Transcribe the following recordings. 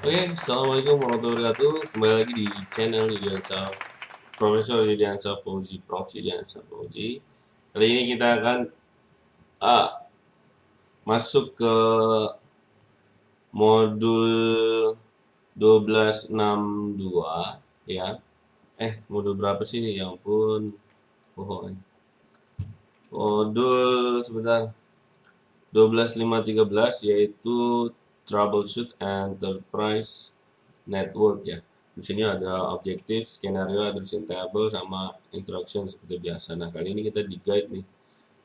Oke, assalamualaikum warahmatullahi wabarakatuh. Kembali lagi di channel Yudiansyah, Profesor Yudiansyah Fauzi, Prof Yudiansyah Fauzi. Kali ini kita akan ah, masuk ke modul 1262 ya. Modul berapa sih ini? Ya ampun, bohong. Modul sebentar 12513 yaitu Troubleshoot Enterprise Network ya. Di sini ada objektif, skenario, addressing table, sama instruction seperti biasa. Nah, kali ini kita di guide nih,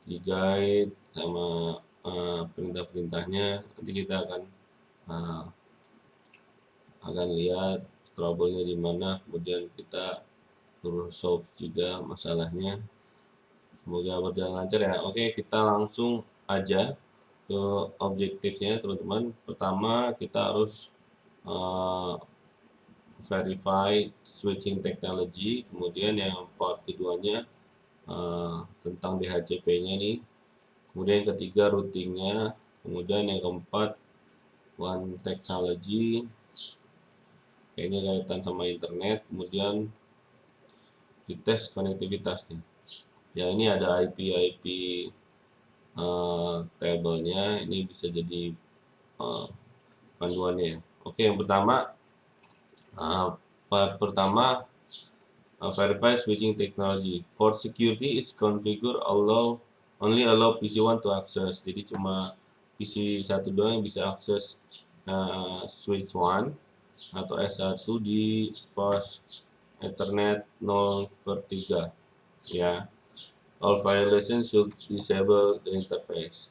di guide sama perintah-perintahnya. Nanti kita uh, akan lihat trouble-nya di mana, kemudian kita terus solve juga masalahnya. Semoga berjalan lancar ya. Oke, kita langsung aja ke objektifnya, teman-teman. Pertama, kita harus uh, verify switching technology, kemudian yang part keduanya tentang DHCP-nya nih, kemudian yang ketiga routingnya, kemudian yang keempat one technology, kayaknya kaitan sama internet, kemudian dites konektivitasnya. Ya ini ada IP tabelnya, ini bisa jadi panduannya ya. Oke, yang pertama part pertama verify switching technology. Port security is configured only allow PC1 to access. Jadi cuma PC1 doang yang bisa akses switch 1 atau S1 di fast Ethernet 0/3 ya. All violations should disable the interface.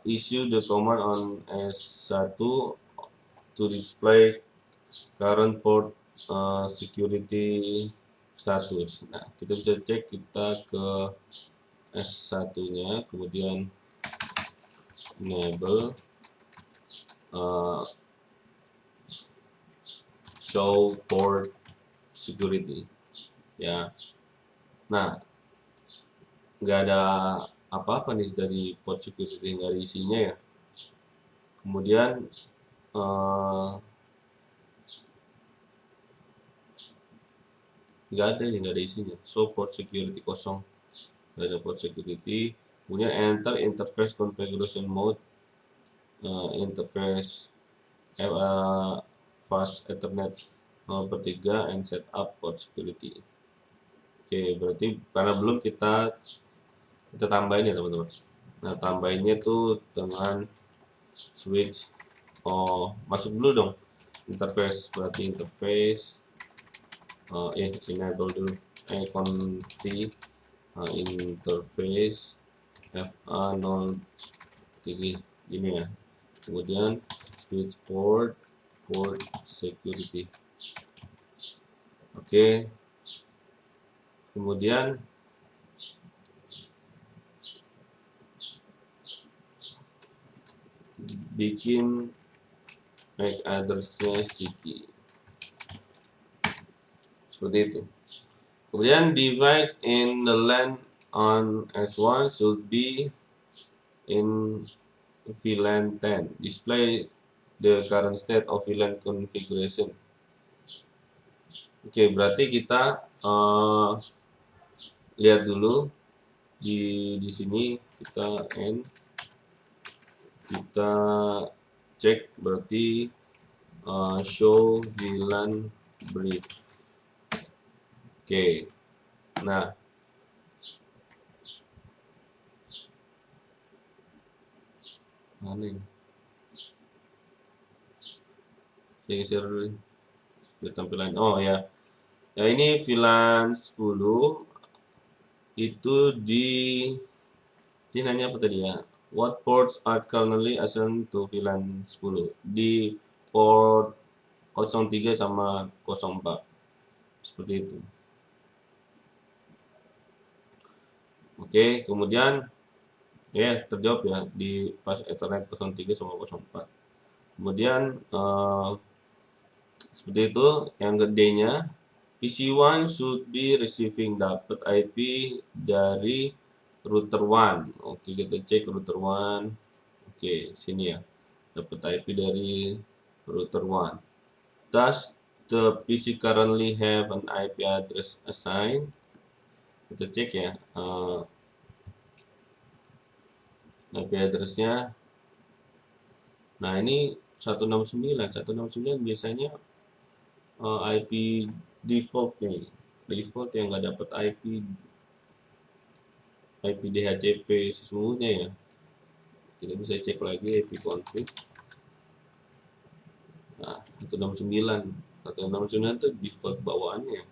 Issue the command on S1 to display current port security status. Nah, kita bisa cek, kita ke S1-nya, kemudian enable show port security ya. Nah, nggak ada apa-apa nih dari port security, nggak ada isinya ya. Kemudian nggak ada nih, nggak ada isinya. So port security kosong, nggak ada port security. Kemudian enter interface configuration mode, interface fast Ethernet 0/3 and set up port security. Oke, berarti karena belum kita tambahin ya teman-teman. Nah, tambahinnya tuh dengan switch. Masuk dulu dong interface, berarti interface enable dulu conti interface FA03 ini ya. Kemudian switch port security. Oke, kemudian bikin MAC address-nya sticky seperti itu. Kemudian device in the LAN on S1 should be in VLAN 10. Display the current state of VLAN configuration. Oke, berarti kita lihat dulu di sini, kita kita cek, berarti show VLAN brief. Oke, nah mana ini? Saya share dulu biar tampilan. Oh ya, ya ini VLAN 10 itu di nanya apa tadi ya? What ports are currently assigned to VLAN 10? Di port 03 sama 04. Seperti itu. Oke, kemudian ya terjawab ya di pas Ethernet 03 sama 04. Kemudian seperti itu. Yang gedenya, PC1 should be receiving, dapat IP dari router 1. Oke, kita cek router 1. Oke, sini ya, dapat IP dari router 1. Does the PC currently have an IP address assigned? Kita cek ya, IP address-nya. Nah, ini 169. 169 biasanya IP default nih. Default yang nggak dapat IP DHCP sesungguhnya ya. Kita bisa cek lagi IP config. Nah, 169. 169 itu default bawaannya.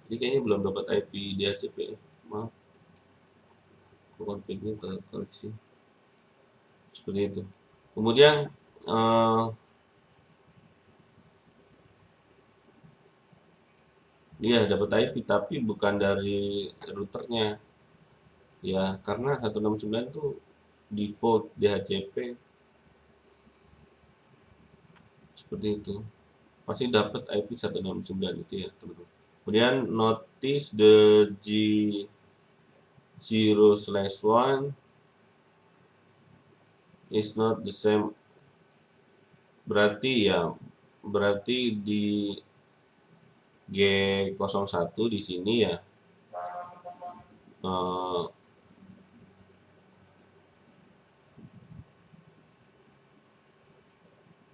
Jadi kayaknya belum dapat IP DHCP. Maaf. Config-nya koreksi. Seperti itu. Kemudian dia dapat IP tapi bukan dari routernya. Ya, karena 169 itu default DHCP seperti itu. Pasti dapat IP 169 itu ya, teman-teman. Kemudian notice the G0/1 is not the same. Berarti di G01 di sini ya.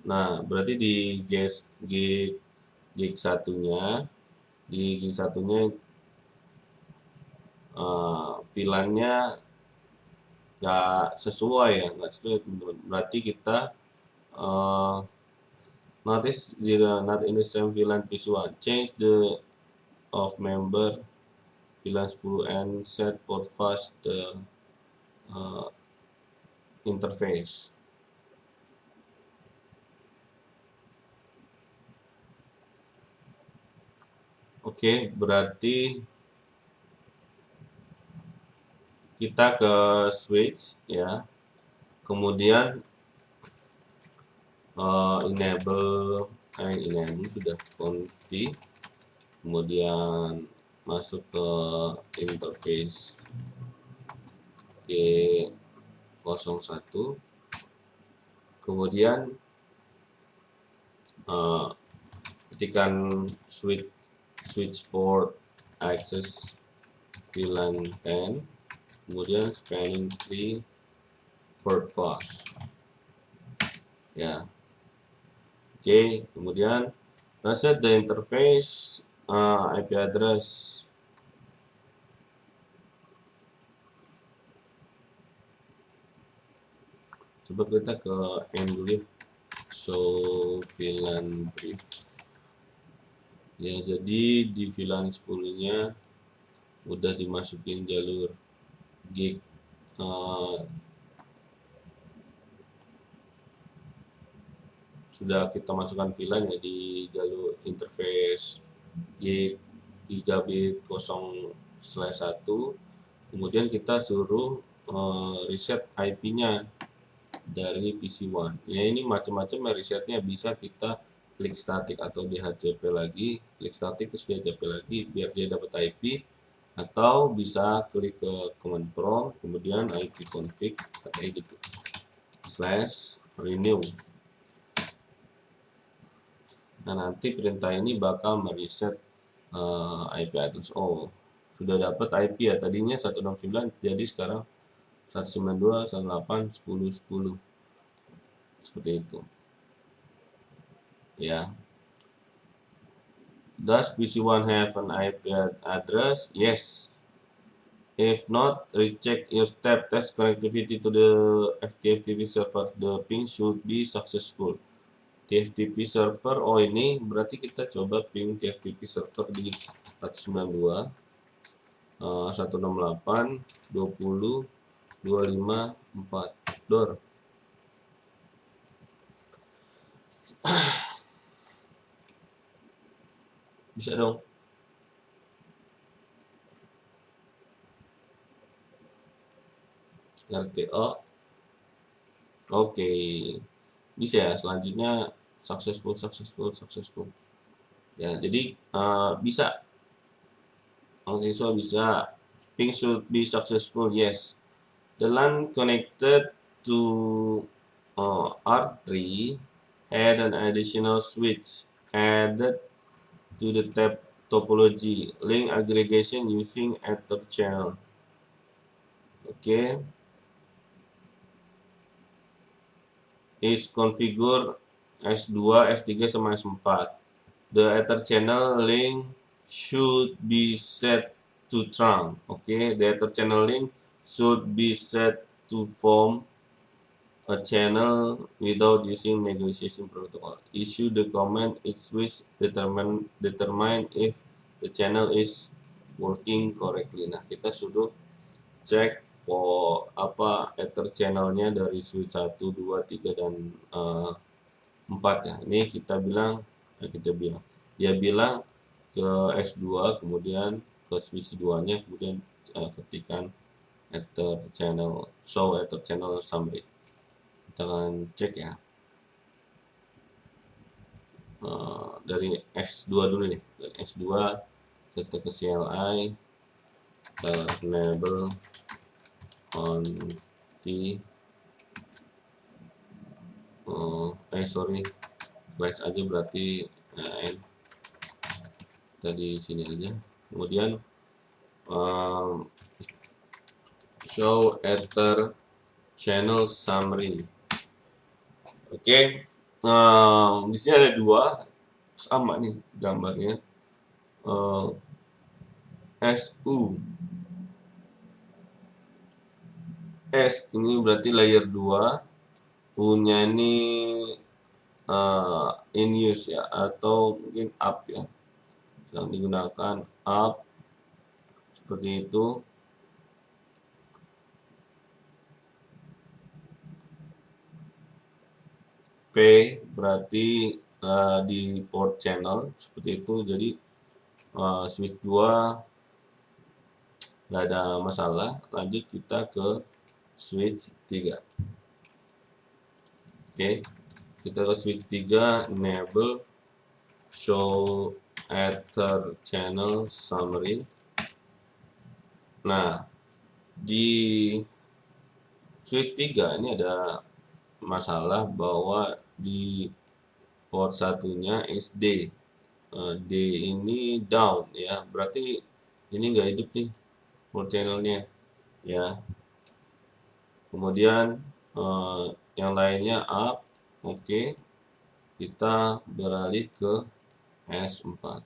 Nah, berarti di G1-nya VLAN-nya nggak sesuai ya, nggak sesuai teman-teman. Berarti kita notice not in the same VLAN PC1. Change the of member VLAN 10 and set port fast the interface. Oke, berarti kita ke switch ya. Kemudian enable sudah config. Kemudian masuk ke interface G01. Kemudian ketikkan switch port access VLAN 10, kemudian spanning tree port fast ya. Oke, kemudian reset the interface IP address. Coba kita ke end dulu ya. Show VLAN brief ya. Jadi di VLAN 10-nya udah dimasukin jalur gig sudah kita masukkan VLAN ya di jalur interface gigabit 0/1. Kemudian kita suruh reset IP-nya dari PC1. Ya, ini macam-macam resetnya, bisa kita klik static atau DHCP lagi, klik static terus DHCP lagi biar dia dapat IP, atau bisa klik ke command prompt kemudian IP config kayak gitu /renew. Nah, nanti perintah ini bakal mereset IP address. Oh, sudah dapat IP ya, tadinya 169 jadi sekarang 192.168.10.10 seperti itu ya. Does PC1 have an IP address? Yes. If not, recheck your step test connectivity to the TFTP server. The ping should be successful. TFTP server, oh ini berarti kita coba ping TFTP server di 192 168 20 25 4 door. Bisa dong. RTO. Oke. Bisa ya, selanjutnya successful. Ya, jadi bisa. Mahasiswa bisa. Ping should be successful, yes. The LAN connected to R3 Add an additional switch added to the tab topology. Link aggregation using Ether channel. Oke. Is configure S2, S3 sama S4. The Ether channel link should be set to trunk. Okay, the Ether channel link should be set to form a channel without using negotiation protocol. Issue the command each which determine if the channel is working correctly. Nah, kita suruh cek apa Ether channelnya dari switch 1, 2, 3 dan 4 ya. Ini dia bilang ke S2, kemudian ke switch 2-nya, kemudian ketikkan show Ether channel summary. Kita akan cek ya. Dari S2 dulu nih. Dari S2 kita ke CLI, enable on T flash aja berarti tadi sini aja. Kemudian show Ether channel summary. Oke. Di sini ada dua sama nih gambarnya. SU S ini berarti layer 2, U-nya ini in use ya, atau mungkin up ya, yang digunakan up seperti itu. P berarti di port channel seperti itu. Jadi switch 2 nggak ada masalah. Lanjut kita ke switch 3. Oke, kita ke switch 3, enable show Ether channel summary. Nah, di switch 3 ini ada masalah bahwa di port satunya is D. D ini down ya, berarti ini nggak hidup nih port channelnya ya. Kemudian yang lainnya up. Oke, kita beralih ke S4.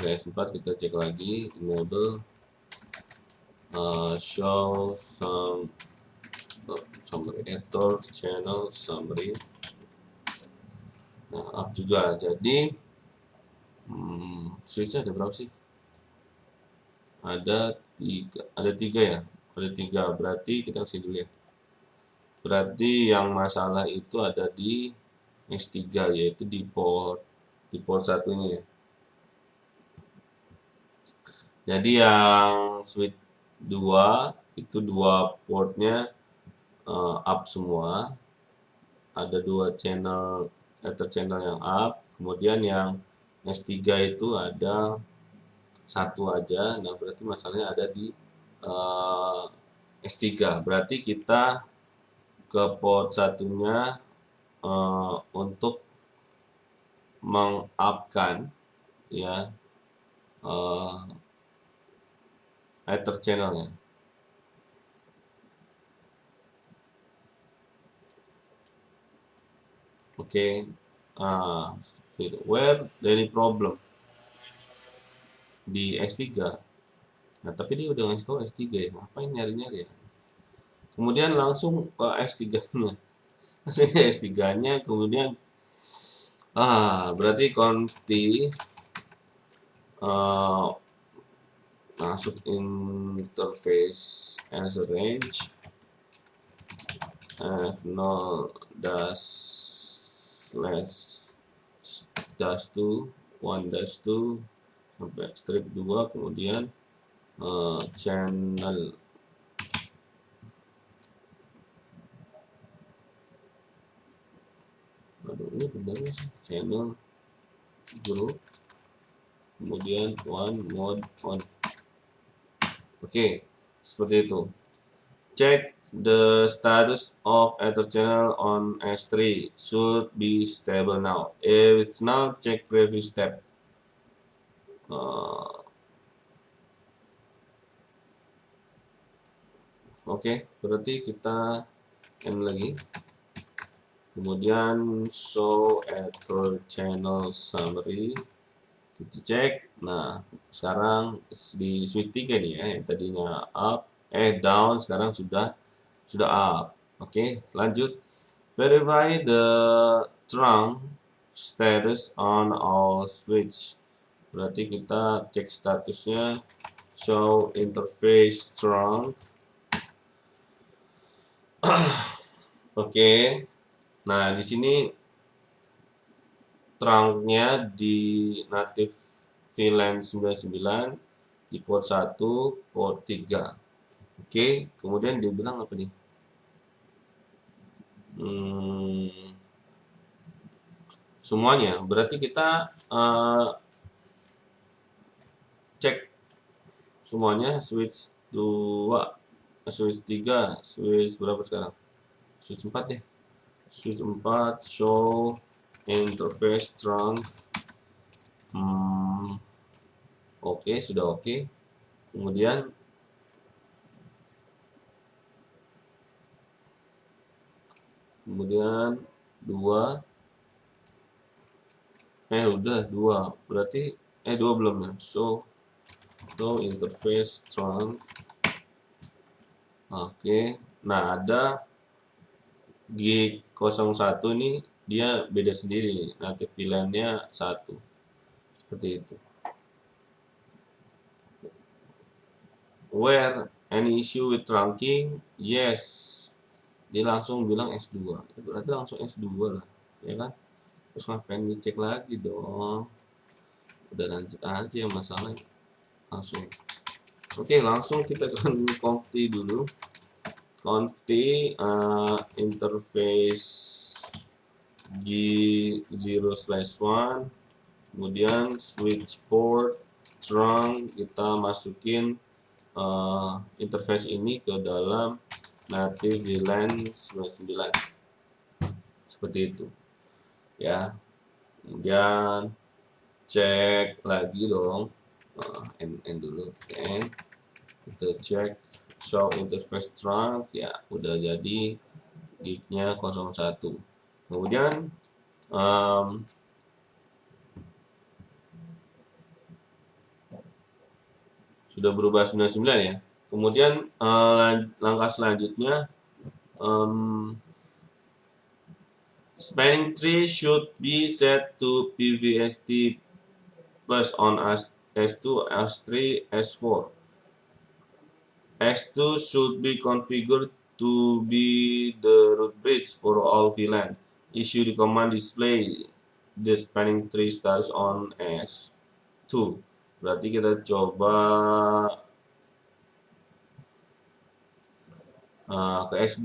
Ke S4 kita cek lagi, enable show summary Ether channel summary. Nah, up juga. Jadi switchnya ada berapa sih? Ada tiga ya. Ada 3, berarti kita kasih dulu ya. Berarti yang masalah itu ada di S3, yaitu di port satunya ya. Jadi yang switch 2 itu 2 portnya up semua. Ada 2 channel Ether channel yang up. Kemudian yang S3 itu ada 1 aja. Nah, berarti masalahnya ada di S3. Berarti kita ke port satunya untuk meng-upkan ya Ether channelnya. Oke. Where any problem di S3. Nah, tapi dia udah ngasih tahu S3 ya. Ngapain nyari-nyari ya? Kemudian langsung ke S3-nya. S3-nya kemudian berarti consti masuk interface as a range f0 -/-2 1-2 sampai strip 2, kemudian channel. Aduh, ini benar sih, channel group, kemudian mode 1. Oke, seperti itu. Cek The status of Ether channel on S3 should be stable now. If it's not, check previous step. Oke, berarti kita end lagi. Kemudian show Ether channel summary. Kita cek. Nah, sekarang di switch 3 nih ya, yang tadinya up, down, sekarang sudah up. Oke, lanjut. Verify the trunk status on all switch. Berarti kita cek statusnya show interface trunk. Oke. Nah, di sini trunknya di native VLAN 99 di port 1, port 3. Oke, kemudian dia bilang apa nih? Semuanya. Berarti kita cek semuanya switch 2, switch 3, switch berapa sekarang? Switch 4 deh. Switch 4 show interface trunk. Oke, sudah oke. Kemudian dua, udah 2. Berarti 2 belum ya. So interface trunk. Oke. Nah, ada gig 01 nih, dia beda sendiri nih. Native VLAN-nya 1. Seperti itu. Where any issue with trunking? Yes. Dia langsung bilang S2. Berarti langsung S2 lah, ya kan? Terus ngapain dicek lagi dong? Udah lanjut aja yang masalahnya. Langsung. Oke, langsung kita ke conft dulu. Conft interface G0/1, kemudian switch port trunk, kita masukin interface ini ke dalam native VLAN 99 seperti itu ya. Kemudian cek lagi dong, end dulu, kita cek show interface trunk ya, udah jadi gignya 01. Kemudian sudah berubah 99 ya. Kemudian langkah selanjutnya, spanning tree should be set to PVST plus on S2, S3, S4. S2 should be configured to be the root bridge for all VLAN. Issue the command display the spanning tree status on S2. Berarti kita coba ke S2,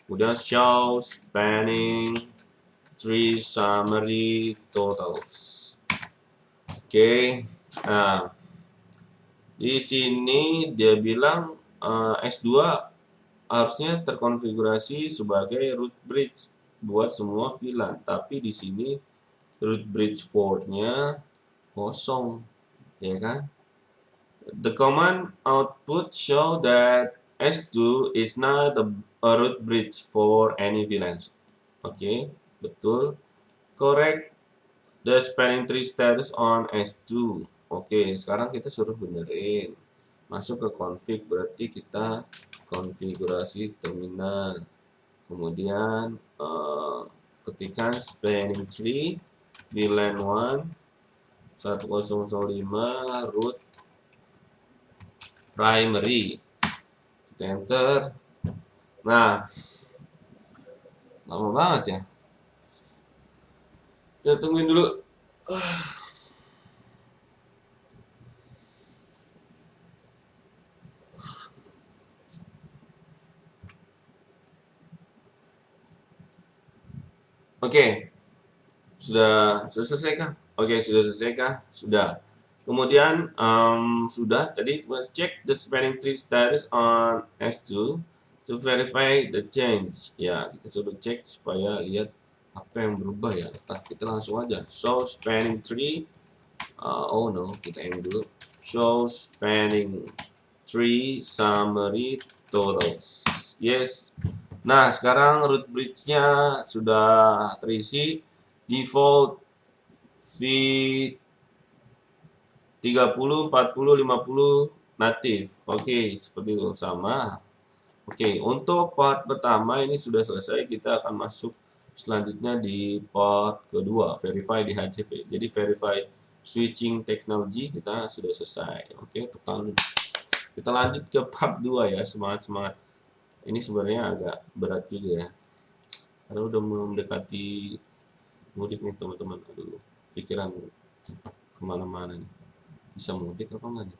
kemudian show spanning tree summary totals. Oke. Nah, di sini dia bilang S2 harusnya terkonfigurasi sebagai root bridge buat semua VLAN, tapi di sini root bridge port-nya kosong, ya kan? The command output show that S2 is not a root bridge for any VLAN. Oke, betul. Correct the spanning tree status on S2. Oke, sekarang kita suruh benerin. Masuk ke config, berarti kita konfigurasi terminal. Kemudian ketikkan spanning tree VLAN 1 1005 root primary. Kita enter. Nah, lama banget ya. Kita tungguin dulu. Oke. Sudah selesai kah? Oke, sudah selesai kah? Sudah. Kemudian sudah tadi cek the spanning tree status on S2. To verify the change, ya kita coba cek supaya lihat apa yang berubah ya. Nah, kita langsung aja show spanning tree. Oh no, kita yang dulu show spanning tree summary totals. Yes. Nah, sekarang root bridge-nya sudah terisi. Default feed 30, 40, 50 native. Oke, seperti itu sama. Oke, untuk part pertama ini sudah selesai. Kita akan masuk selanjutnya di part kedua, verify di HCP. Jadi verify switching technology kita sudah selesai. Oke, kita lanjut ke part 2 ya. Semangat-semangat. Ini sebenarnya agak berat juga ya. Karena udah mendekati mudik nih teman-teman. Aduh, pikiran kemana-mana nih. Bisa mudik apa enggak nih?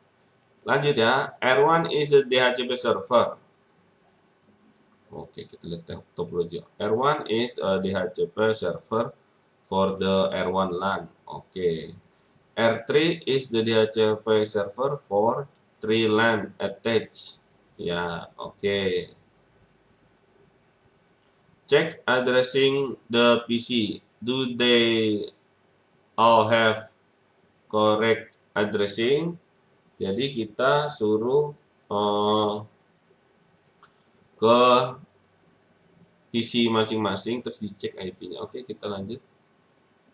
Lanjut ya. R1 is a DHCP server. Oke, kita lihat topologi. R1 is a DHCP server for the R1 LAN. Oke. R3 is the DHCP server for 3 LAN attached. Ya, oke. Check addressing the PC. Do they all have correct addressing? Jadi kita suruh ke PC masing-masing terus dicek IP-nya. Oke, kita lanjut.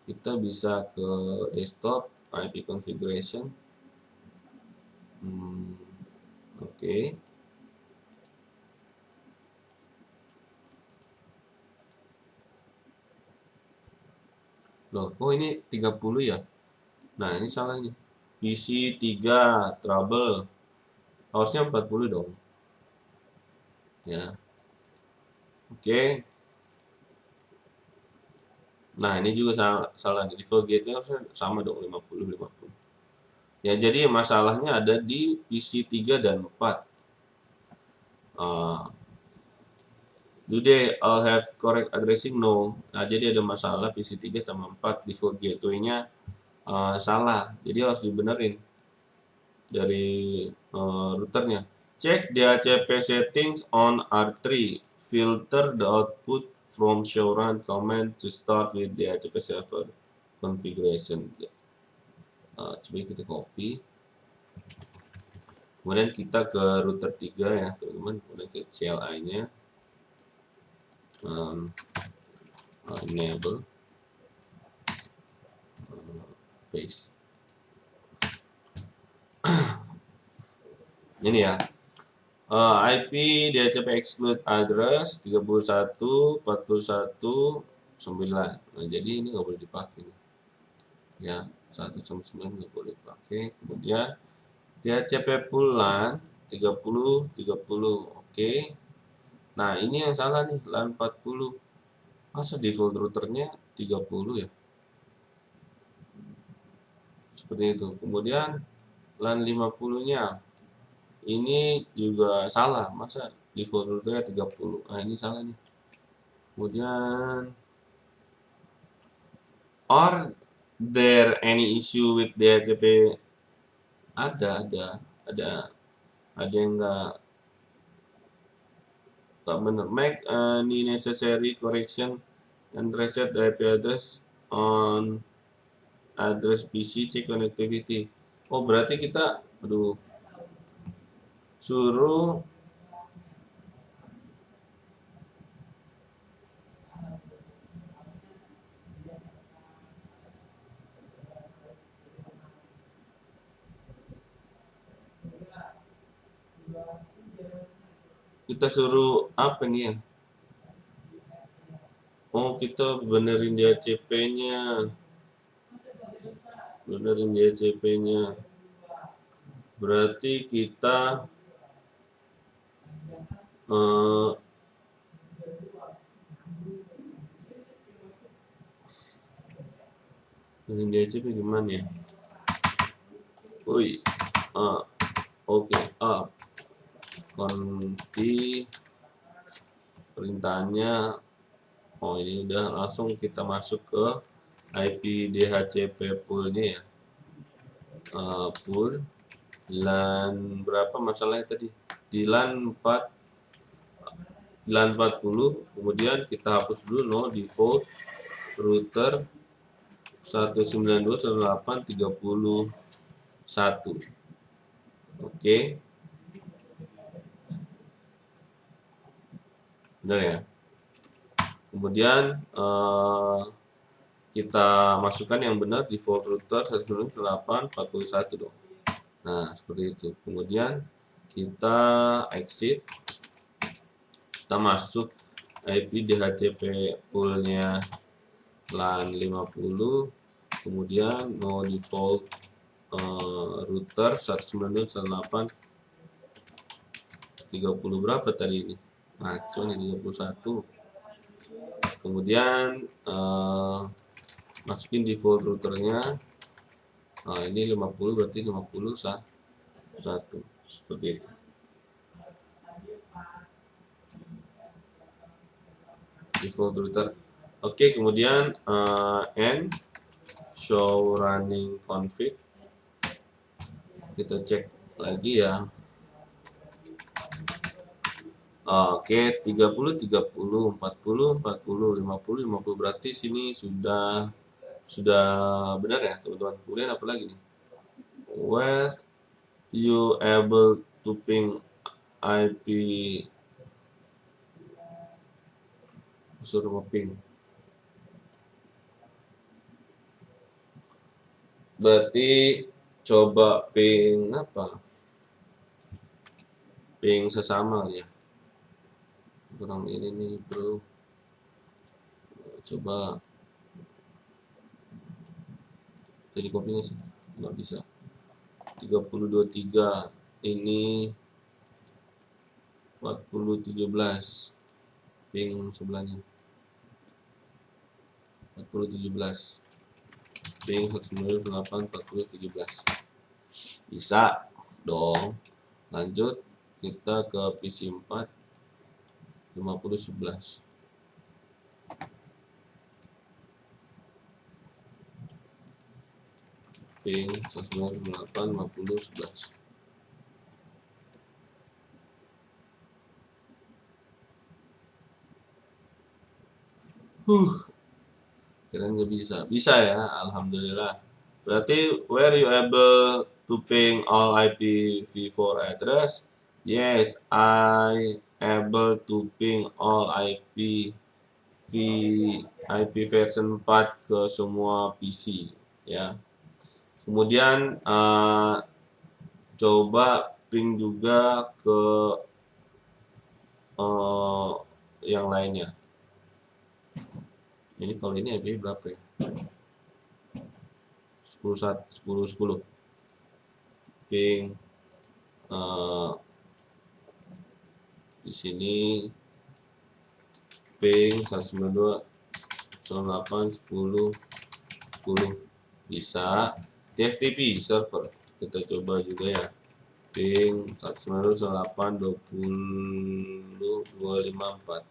Kita bisa ke desktop, IP configuration. Oke. Loh, kok ini 30 ya? Nah, ini salah nih. PC 3 trouble. Harusnya 40 dong. Ya. Oke. Nah, ini juga salah nih. Default gateway harusnya sama dong 50. Ya, jadi masalahnya ada di PC 3 dan 4. Do they all have correct addressing? No. Nah, jadi ada masalah PC 3 sama 4 default gateway-nya salah. Jadi harus dibenerin dari routernya. Check DHCP settings on R3. Filter the output from show run command to start with DHCP server configuration. Coba kita copy. Kemudian kita ke router 3 ya teman-teman. Kemudian ke CLI-nya. Enable. Paste. Ini ya. IP DHCP exclude address 31 41 9. Nah, jadi ini nggak boleh dipakai. Ya, 199 nggak boleh dipakai. Kemudian DHCP pool LAN 30 30. Oke. Nah, ini yang salah nih, LAN 40. Masa default routernya 30 ya? Seperti itu. Kemudian LAN 50-nya ini juga salah, masa default routernya 30. Nah, ini salah nih. Kemudian are there any issue with DHCP? Ada yang nggak benar. Make any necessary correction and reset the IP address on address PC, check connectivity. Oh, berarti kita suruh apa nih ya? Oh, kita benerin DHCP-nya. Berarti kita benerin DHCP gimana ya? Oke. Konti perintahnya. Oh, ini udah langsung kita masuk ke IP DHCP poolnya ya. Pool LAN berapa masalahnya tadi? Di LAN 4 940, kemudian kita hapus dulu no default router 192.168.31. Oke, benar ya. Kemudian kita masukkan yang benar default router 192.168.41 dong. Nah, seperti itu. Kemudian kita exit, kita masuk IP DHCP poolnya LAN 50, kemudian no default router 192.168.30 berapa tadi ini? Ngaco nih 31. Kemudian masukin default routernya. Nah, ini 50 berarti 51 seperti itu. Default router. Oke, kemudian end show running config. Kita cek lagi ya. Oke, 30 30 40 40 50 50 berarti sini sudah benar ya, teman-teman. Kemudian apa lagi nih? Where you able to ping IP, suruh ping. Berarti coba ping apa? Ping sesama ya. Kurang ini nih, bro. Coba jadi kopinya sih nggak bisa. 3023 ini 4017 ping sebelahnya 4017 ping 198 4017 bisa dong. Lanjut kita ke PC 4 5011 ping 198 5011. Kira nggak bisa ya, alhamdulillah. Berarti where you able to ping all IPv4 address? Yes, I able to ping all IP version 4 ke semua PC ya. Kemudian coba ping juga ke yang lainnya. Ini kalau ini IP berapa ya? 10 ping di sini ping 192 108 10 bisa. TFTP server kita coba juga ya, ping 192 108 20 254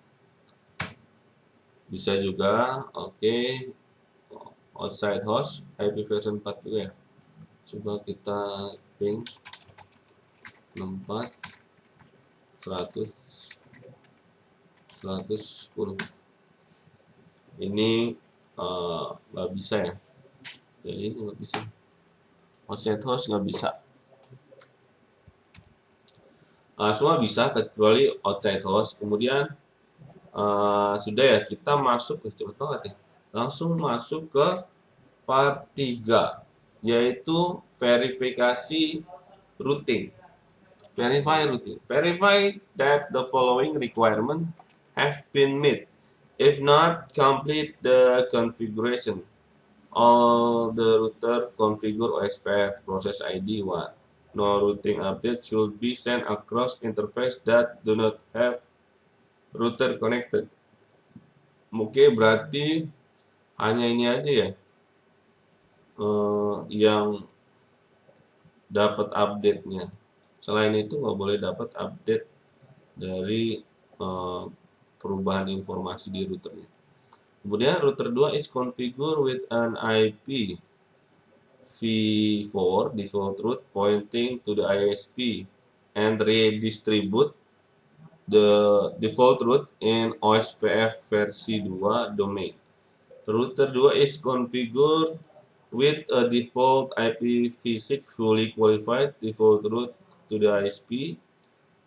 bisa juga. Oke, outside host IP version 4 juga ya. Coba kita ping 64 100 110. Ini nggak bisa ya, jadi ini nggak bisa. Outside host nggak bisa. Semua bisa kecuali outside host. Kemudian sudah ya, kita masuk cepet banget ya, langsung masuk ke part 3, yaitu verifikasi routing. Verify routing. Verify that the following requirement have been met. If not, complete the configuration. All the router configure OSPF process ID 1. No routing update should be sent across interface that do not have router connected. Oke, berarti hanya ini aja ya yang dapat update-nya. Selain itu nggak boleh dapat update dari perubahan informasi di routernya. Kemudian router 2 is configured with an IP v4 default route pointing to the ISP and redistribute the default route in OSPF versi 2 domain. Router 2 is configured with a default IPv6 fully qualified default route to the ISP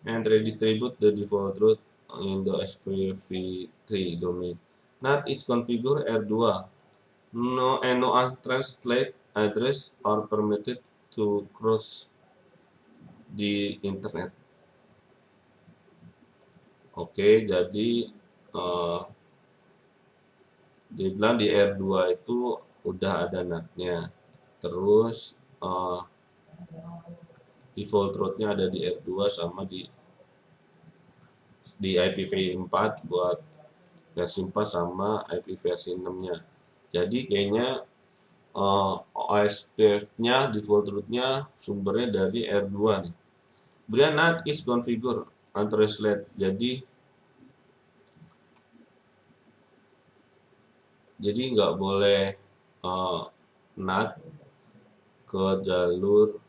and redistribute the default route in the IPv3 domain. NAT is configured R2. No and no untranslated address are permitted to cross the internet. Oke, jadi uh, dibilang di R2 itu udah ada NAT-nya. Terus default route-nya ada di R2 sama di IPv4 buat versi 4 sama IP versi 6-nya. Jadi kayaknya OSPF-nya default route-nya sumbernya dari R2 nih. Kemudian NAT is configure untranslated. Jadi nggak boleh NAT ke jalur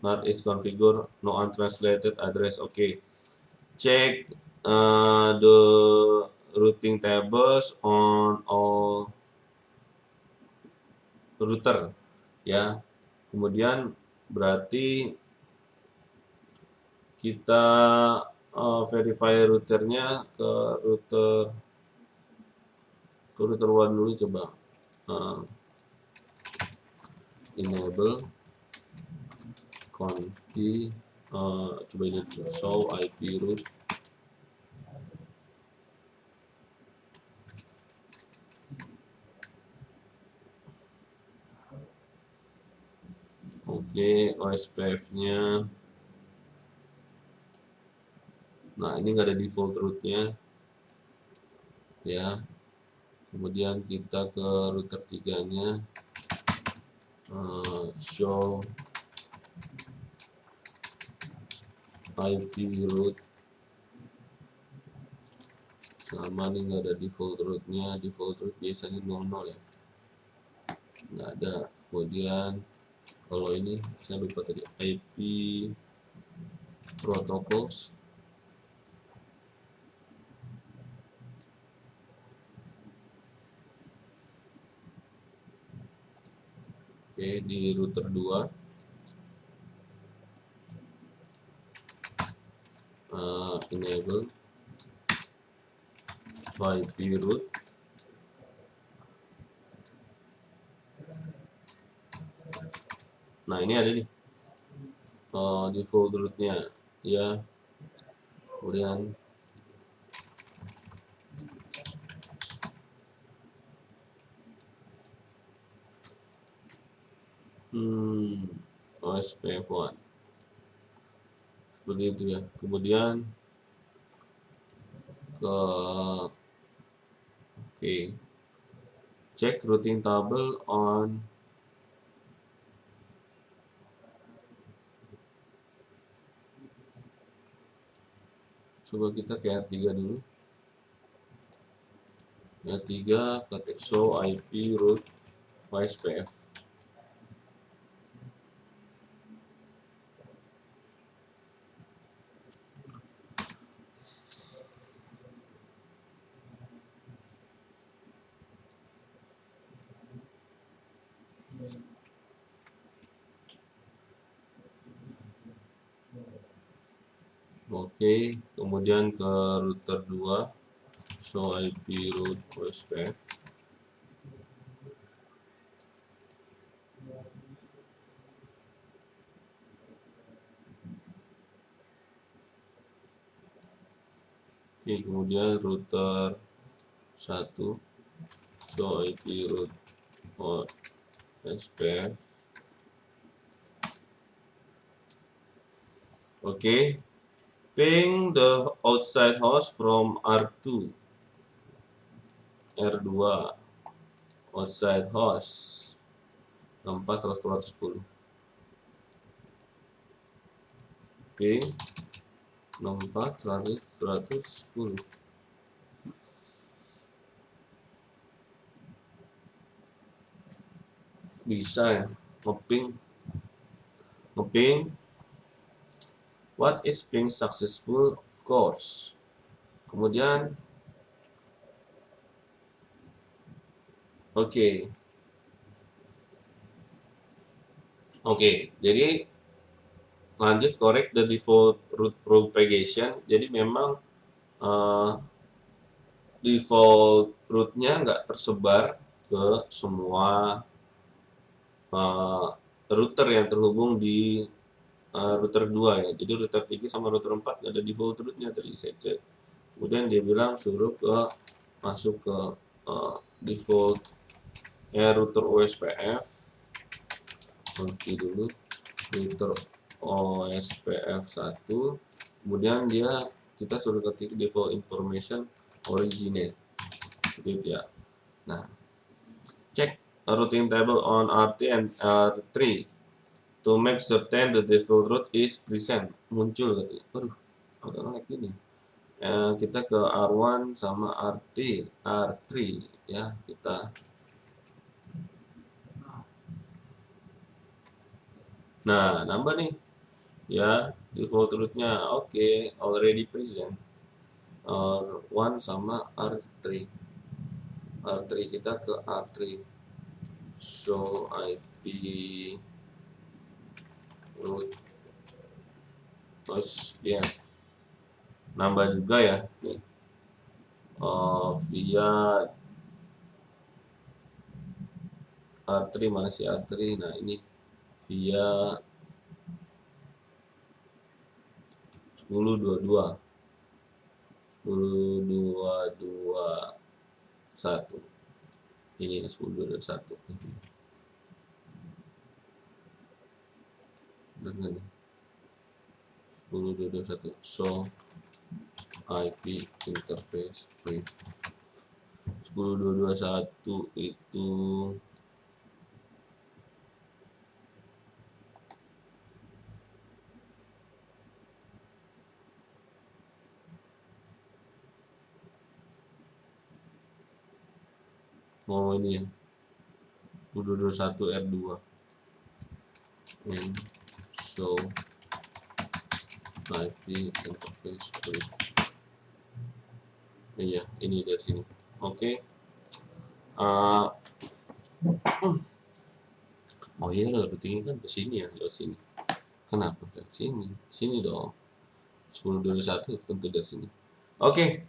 NAT is configured no untranslated address. Okay. Check the routing tables on all router ya. Kemudian berarti kita verify routernya ke router 1 dulu, coba enable config coba ini show IP route. Oke, OSPF-nya. Nah, ini nggak ada default route-nya. Ya. Kemudian kita ke router 3-nya. Show IP route. Sama ini nggak ada default route-nya. Default route biasanya 00 ya. Nggak ada. Kemudian kalau ini saya lupa tadi, IP protocols. Oke, di router 2 enable IP route. Nah, ini ada nih default route-nya ya. Kemudian OSPF1 seperti itu ya. Kemudian oke, cek routing table on coba kita ke R3 dulu. R3 ketik show IP route OSPF. Oke, kemudian ke router 2 show IP route OSPF. Oke, kemudian router 1 show IP route OSPF. Oke, ping the outside host from R2 R2 outside host 6410. Ping 6410. Bisa ya ngeping What is being successful? Of course. Kemudian, oke, oke. Jadi lanjut correct the default route propagation. Jadi memang eh, default route-nya nggak tersebar ke semua eh, router yang terhubung di router 2 ya. Jadi router 3 sama router 4 ada default route-nya tadi saya cek. Kemudian dia bilang suruh masuk ke default router OSPF. Nanti dulu router OSPF 1. Kemudian kita suruh ketik default information originate. Gitu ya. Nah, check a routing table on RT and R3 to make certain the default route is present. Muncul katanya. Aduh, agak ngelag gini. Kita ke R1 sama R3 ya, kita nambah nih ya default route-nya. Oke, already present. R1 sama R3 kita ke R3 show IP route. Terus ya nambah juga ya nih via R3, mana sih R3. Nah ini via 10.22 10.221 ini 10.221 benar nih 10.221 show IP interface brief. 10.221 itu ini ya 10.221 R2 and show IP interface brief. Iya, ini dari sini. Oke. Oh iya, routing kan ke sini ya, lewat sini. Kenapa ke sini? Sini dong. 10.21 tentu dari sini. Oke.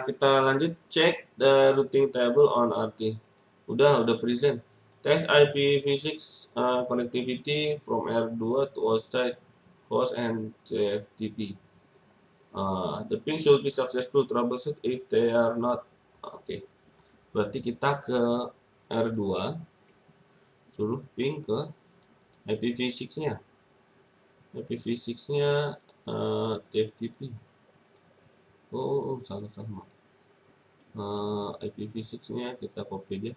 Kita lanjut cek the routing table on RT. Udah present. Test IPv6 connectivity from R2 to outside host and TFTP. The ping should be successful troubleshoot if they are not. Oke. Berarti kita ke R2 suruh ping ke IPv6-nya. IPv6-nya TFTP. Oh, salah. IPv6-nya kita copy dia.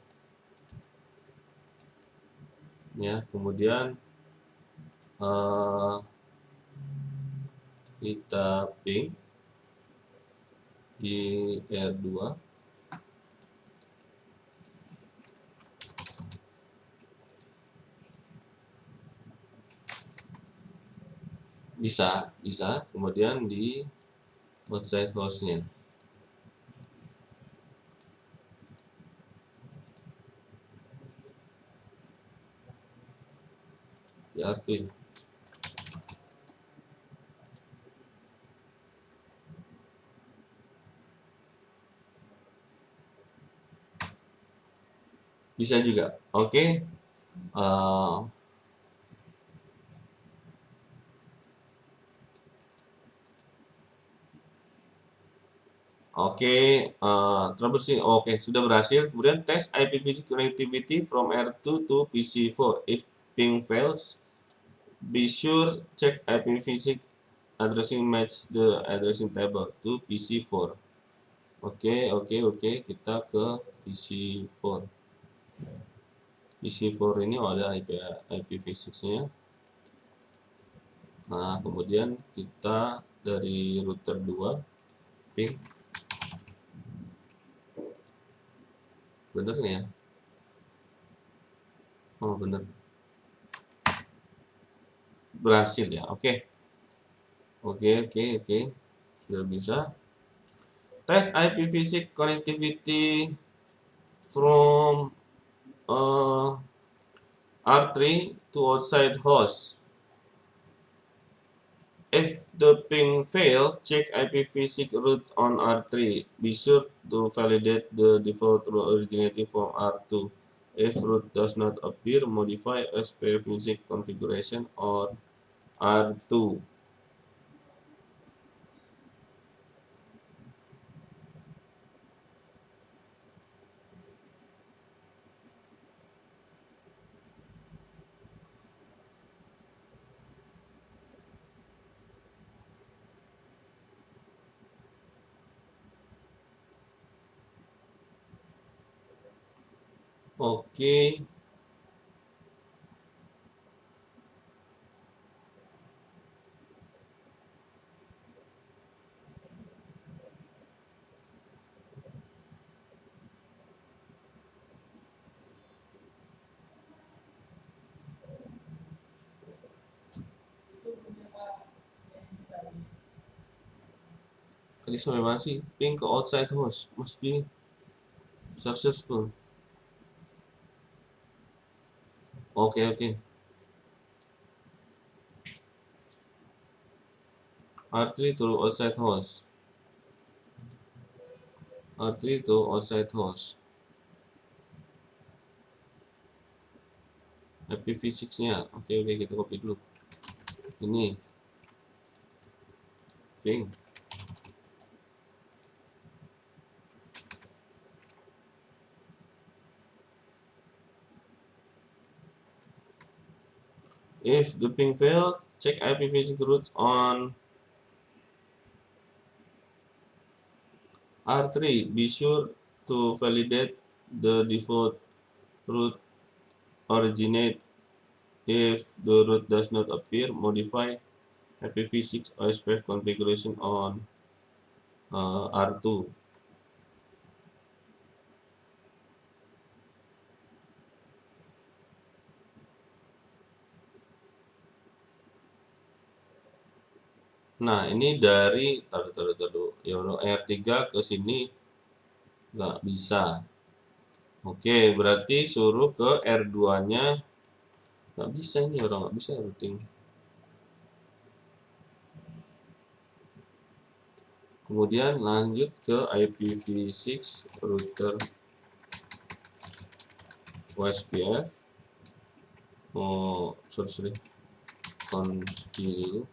Ya, kemudian kita ping di R2. Bisa, kemudian di outside host-nya. Di R2. Bisa juga. Oke. Oke, troubleshooting. Oke, sudah berhasil. Kemudian test IPv6 connectivity from R2 to PC4. If ping fails, be sure check IPv6 addressing match the addressing table to PC4. Oke, kita ke PC4. PC4 ini ada IPv6-nya. Nah, kemudian kita dari router 2 ping. Bener nih ya? Oh, bener. Berhasil ya. Oke. Oke, sudah bisa. Test IPv6 connectivity from R3 to outside host. If the ping fails, check IPv6 route on R3. Be sure to validate the default route originating from R2. If route does not appear, modify IPv6 configuration on R2. Oke, tadi sampai mana sih? Ping ke outside host must be successful. Oke. R3 to outside host. R3 to outside host. IPv6-nya. Oke, kita copy dulu. Ini ping. If the ping fails, check IPv6 routes on R3. Be sure to validate the default route originate. If the route does not appear, modify IPv6 OSPF configuration on R2. Nah, ini dari taruh. Ya, R3 ke sini nggak bisa. Oke, berarti suruh ke R2-nya. Nggak bisa, ini orang nggak bisa routing. Kemudian lanjut ke IPv6 router OSPF. Sorry. Kunci dulu.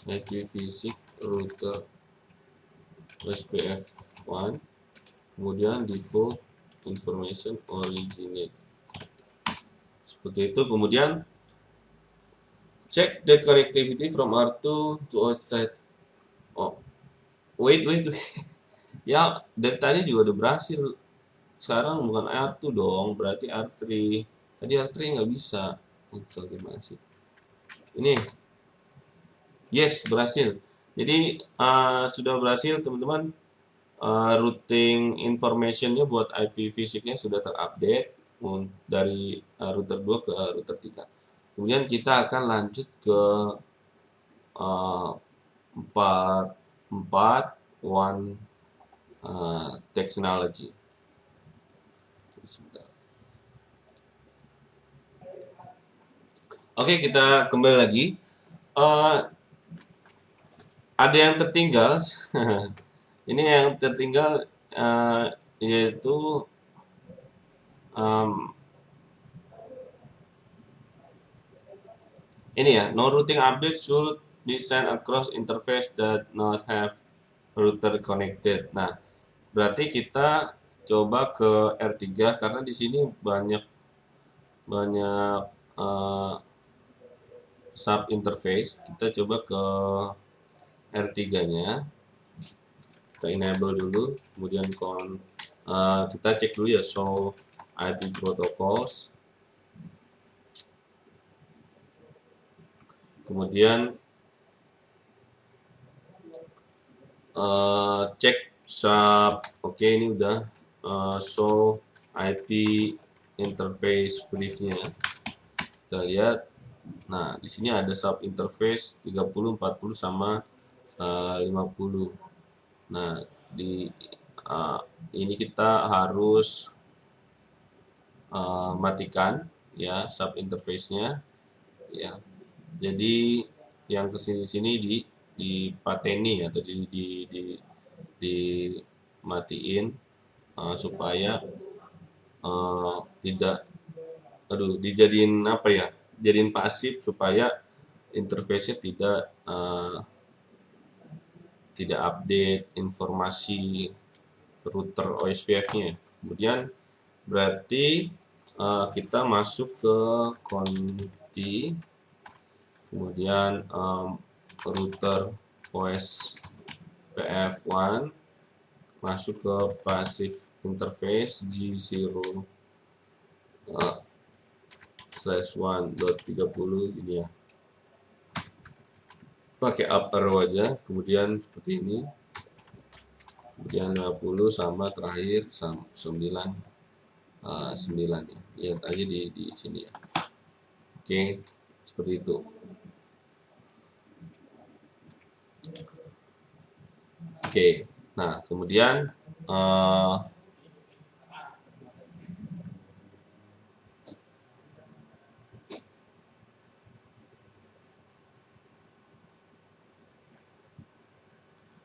IPv6 router OSPF 1. Kemudian default information originate. Seperti itu. Kemudian check the connectivity from R2 to outside. Oh, wait. Ya, dari tadi juga udah berhasil. Sekarang bukan R2 dong, berarti R3. Tadi R3 nggak bisa. Gimana sih? Ini, yes, berhasil. Jadi sudah berhasil, teman-teman. Routing informationnya buat IPv6-nya sudah terupdate dari router 2 ke router 3. Kemudian kita akan lanjut ke 4.1 technology. Sebentar. Oke, kita kembali lagi. Ada yang tertinggal. Ini yang tertinggal yaitu ini ya, no routing update should be sent across interface that not have router connected. Nah, berarti kita coba ke R3 karena di sini banyak sub interface. Kita coba ke R3-nya. Kita enable dulu, kemudian kita cek dulu ya show IP protocols. Kemudian cek sub. Oke, ini udah show IP interface briefnya. Kita lihat Nah, di sini ada sub interface 30, 40 sama 50. Nah, di uh, ini kita harus matikan ya sub interface-nya ya. Jadi yang kesini-sini dipateni atau dimatiin supaya tidak dijadiin apa ya? Jadiin pasif supaya interface-nya tidak update informasi router OSPF-nya. Kemudian berarti kita masuk ke confi, kemudian router OSPF1, masuk ke passive interface G0 /1.30 ini ya. Pakai up arrow aja, kemudian seperti ini. Kemudian 50 sama terakhir 9 ya. Lihat aja di sini ya. Oke, seperti itu. Oke. Nah, kemudian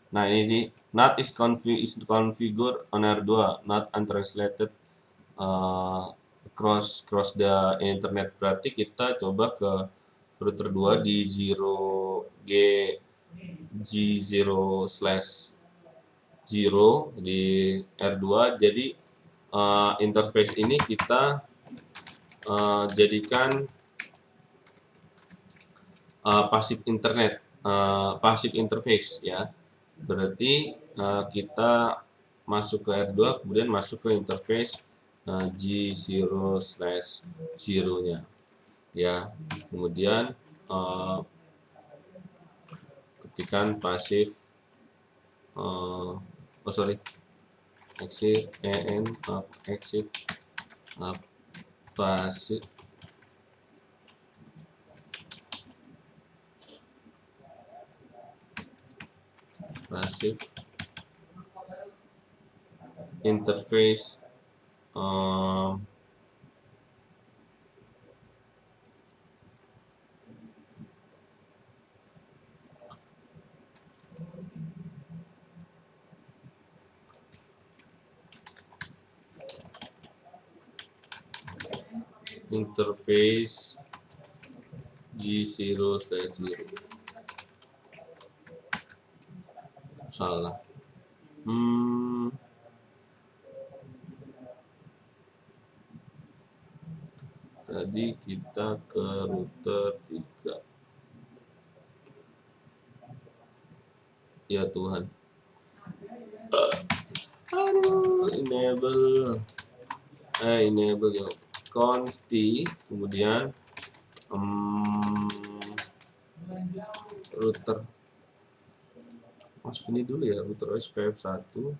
nah ini not is configured on R2, not untranslated cross the internet. Berarti kita coba ke router 2 di G0/0 di R2. Jadi interface ini kita jadikan passive interface ya. Berarti kita masuk ke R2, kemudian masuk ke interface G0/0-nya ya. Kemudian ketikkan passive exit exit passive interface interface G0/0. Salah. Tadi kita ke router 3. Ya Tuhan. Aduh, enable ya. Confi, kemudian router. Masuk ini dulu ya, router OSPF1.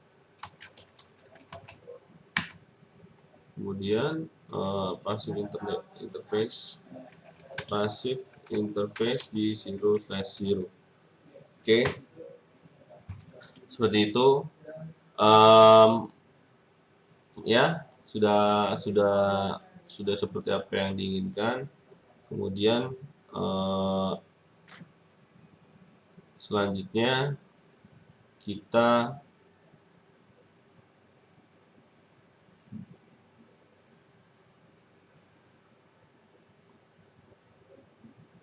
Kemudian passive interface di 0/0. Oke. Seperti itu. Ya, sudah seperti apa yang diinginkan. Kemudian selanjutnya kita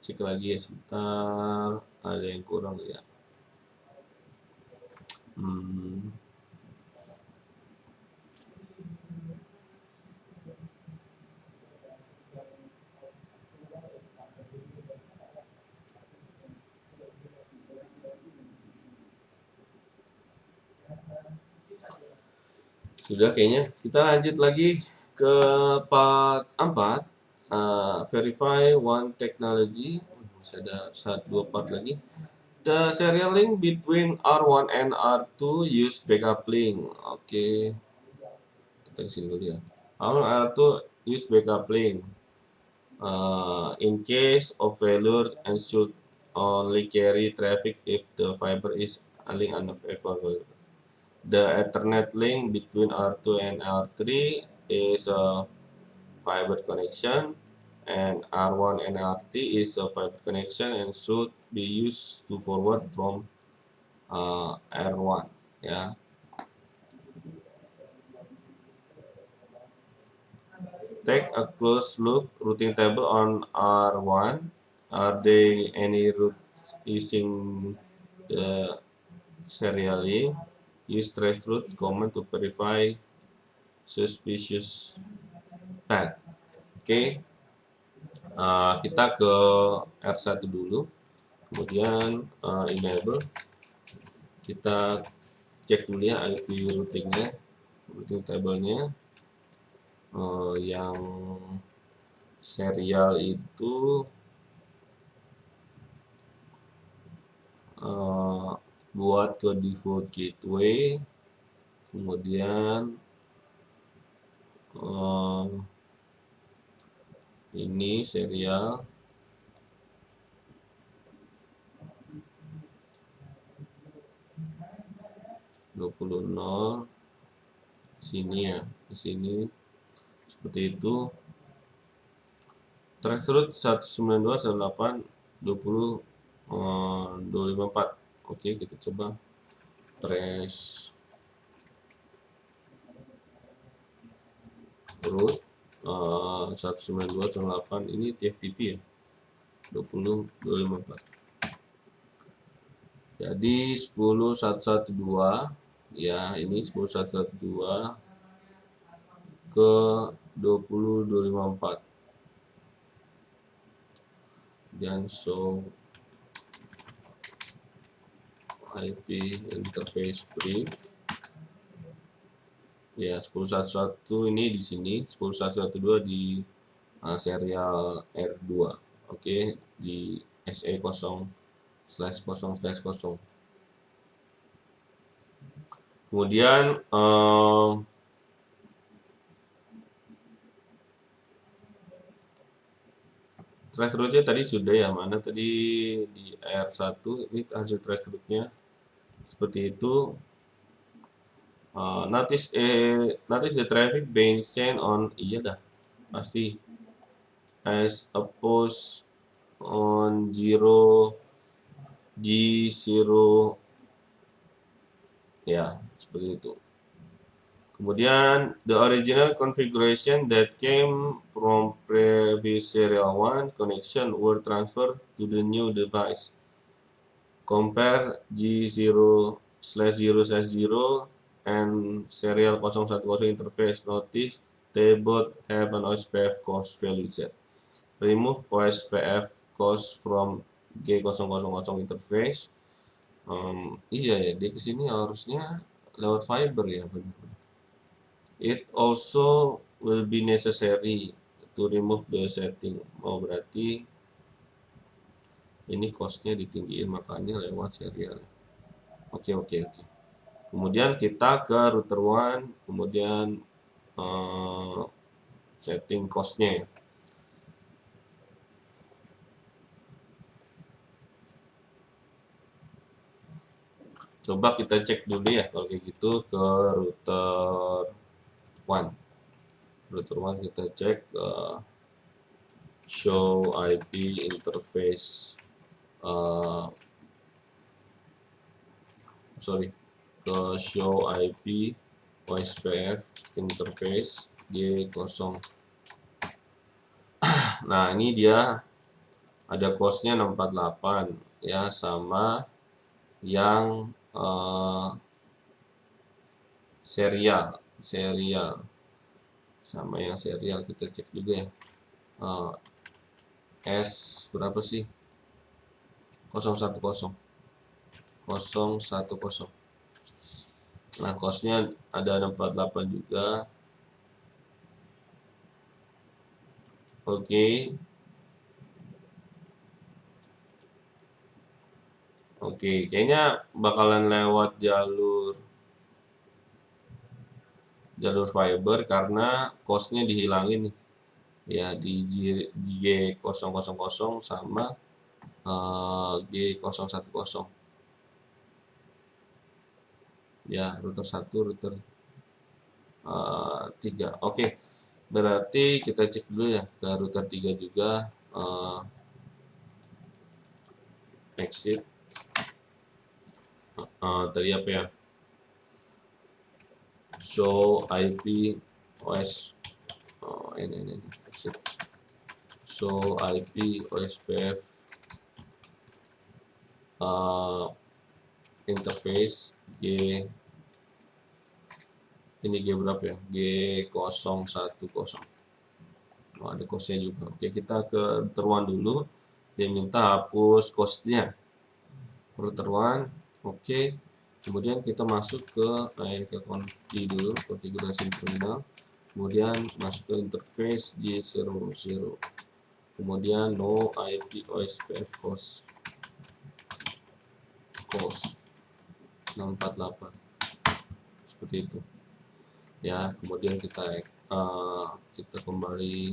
cek lagi ya, sebentar, ada yang kurang ya. Sudah kayaknya. Kita lanjut lagi ke part 4. Verify one technology. Masih ada 2 part lagi. The serial link between R1 and R2 use backup link. Oke. Kita kesini dulu ya. R1 R2 use backup link. In case of failure, and should only carry traffic if the fiber is a link unavailable. The Ethernet link between R2 and R3 is a fiber connection, and R1 and R3 is a fiber connection and should be used to forward from R1. Ya, take a close look routing table on R1. Are there any routes using the serially? Use traceroute command to verify suspicious path. Oke, kita ke R1 dulu, kemudian enable. Kita cek dulu ya IP routingnya, routing tablenya. Yang serial itu buat ke default gateway, kemudian ini serial sini ya, di sini seperti itu. Traceroute 192.168.20.254. Oke, kita coba trace route 192.168 ini TFTP ya, 20.254. Jadi 10.112 ya, ini 10.112 ke 20.254 dan show IP interface brief ya. 10.111 ini di sini, 10.112 di serial R2. Oke, di SE0/0/0. Kemudian traceroute-nya tadi sudah ya, mana tadi di R1 ini hasil traceroute-nya seperti itu. Notice the traffic being sent on, iya dah pasti, as opposed on 0G0 ya, seperti itu. Kemudian the original configuration that came from previous serial 1 connection were transferred to the new device. Compare G0/0/0 and serial 010 interface. Notice they both have an OSPF cost value set. Remove OSPF cost from G000 interface. Iya ya, dia kesini harusnya lewat fiber ya, benar. It also will be necessary to remove the setting. Berarti ini costnya ditinggiin, makanya lewat serial. Oke. Kemudian kita ke router 1, kemudian setting costnya ya. Coba kita cek dulu ya kalau kayak gitu ke router 1. Router 1 kita cek show IP interface ke show IP OSPF interface G0. Nah, ini dia ada costnya 648 ya, sama yang serial sama yang serial. Kita cek juga ya, S berapa sih, 010. Nah, costnya ada 648 juga. Oke, kayaknya bakalan lewat jalur fiber karena costnya dihilangin nih. ya di G000 sama G010 ya, router 1 router 3. Oke, berarti kita cek dulu ya ke router 3 juga. Exit tadi apa ya, show IP OS, ini exit show IP OSPF interface G, ini G berapa ya, G010. Ada costnya juga. Oke, kita ke router 1 dulu. Dia minta hapus costnya router 1. Oke, kemudian kita masuk ke config dulu, konfigurasi terminal, kemudian masuk ke interface G00, kemudian no IP OSPF host 648, seperti itu ya. Kemudian kita kembali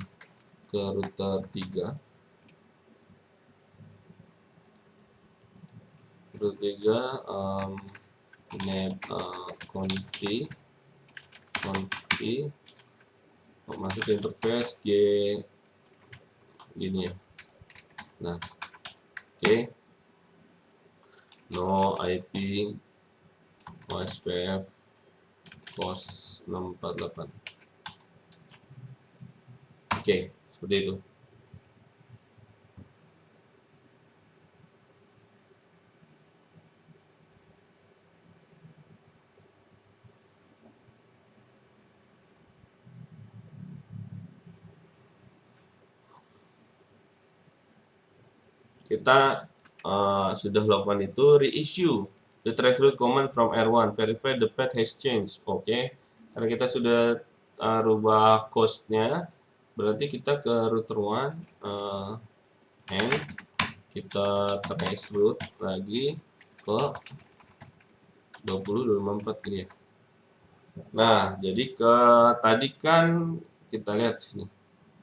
ke router 3. Router 3 ini config masuk ke interface G gini ya. Nah, oke, no IP OSPF host 648. Oke, seperti itu. Kita sudah lakukan itu, reissue the traceroute command from R1, verify the path has changed. Oke, karena kita sudah rubah costnya, berarti kita ke router 1 and kita traceroute lagi ke 20.254 ini ya. Nah, jadi tadi kan kita lihat sini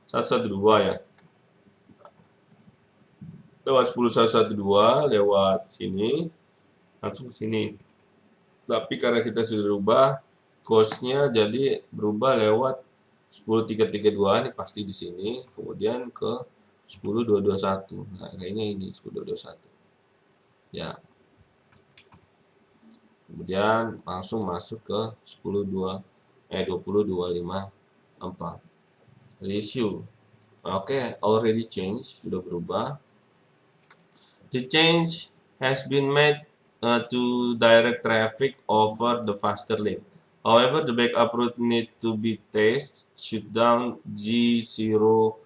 112 ya, lewat 10.112 lewat sini langsung ke sini. Tapi karena kita sudah rubah costnya, jadi berubah lewat 10.332, ini pasti di sini, kemudian ke 10.221. Nah, kayaknya ini 10.221 ya. Kemudian langsung masuk ke 20.254 reissue. Oke, already changed, sudah berubah. The change has been made to direct traffic over the faster link. However, the backup route need to be tested, shut down G0/2/0